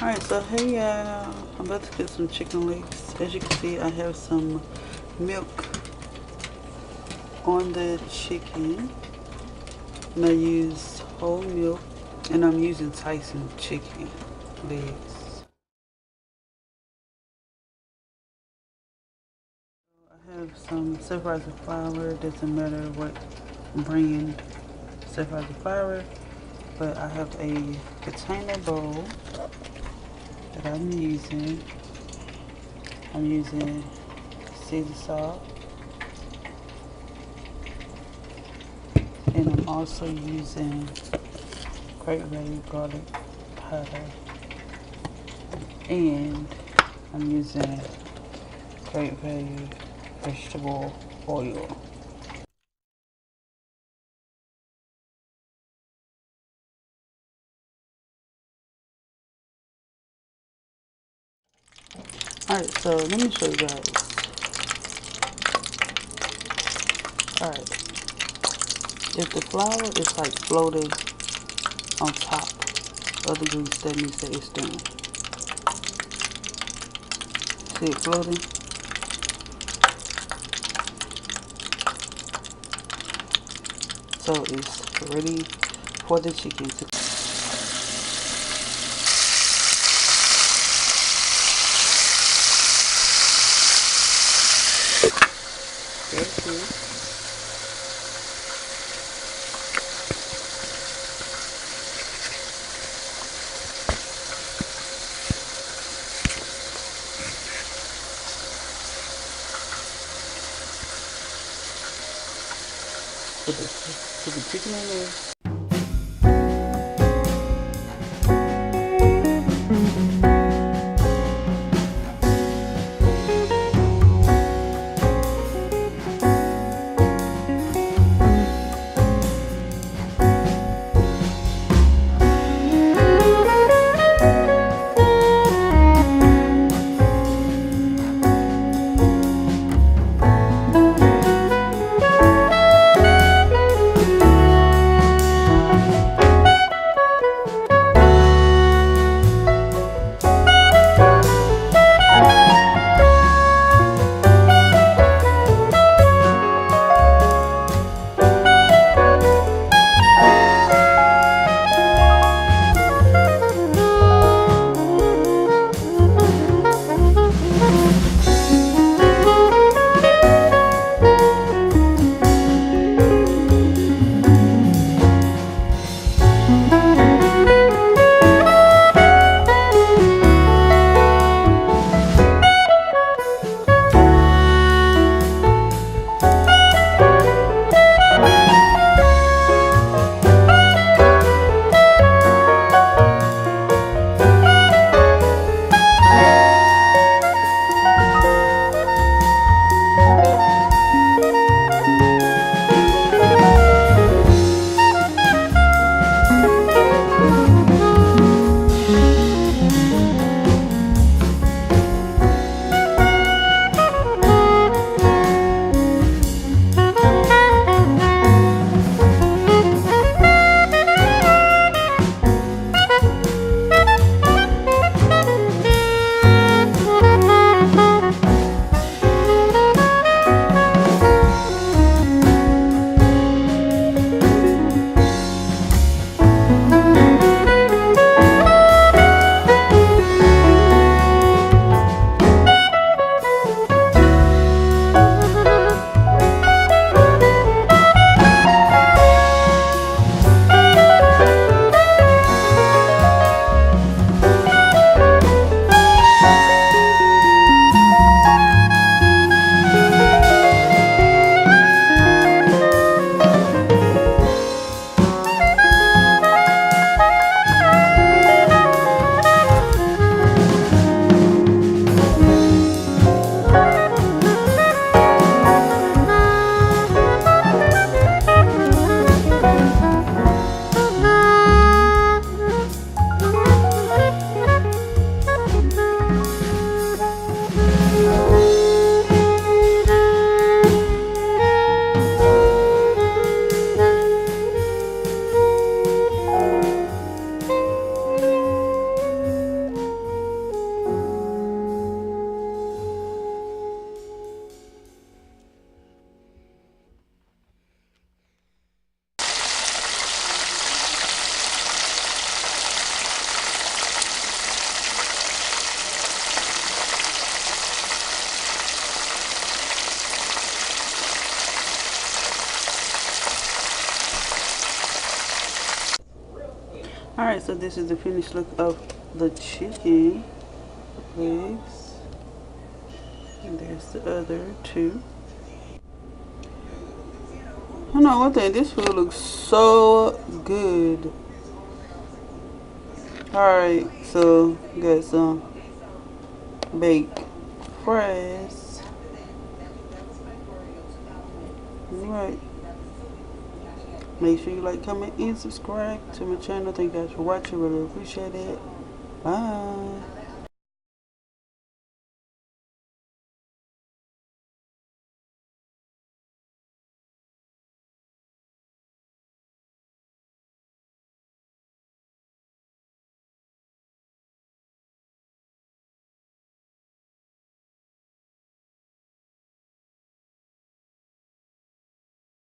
Alright, so hey y'all, I'm about to cook some chicken legs. As you can see, I have some milk on the chicken, and I use whole milk, and I'm using Tyson chicken legs. I have some self-rising flour. Doesn't matter what brand self-rising flour, but I have a container bowl that I'm using. I'm using Caesar salt, and I'm also using great value garlic powder, and I'm using great value vegetable oil. Alright, so let me show you guys. Alright, if the flour is like floating on top of the grease, that means that it's done. See it floating? So it's ready for the chicken to that's it. Put the chicken in there. Alright, so this is the finished look of the chicken legs. And there's the other two. I know one thing, this food looks so good. Alright, so got some baked fries. Alright. Make sure you like, comment, and subscribe to my channel. Thank you guys for watching. Really appreciate it. Bye.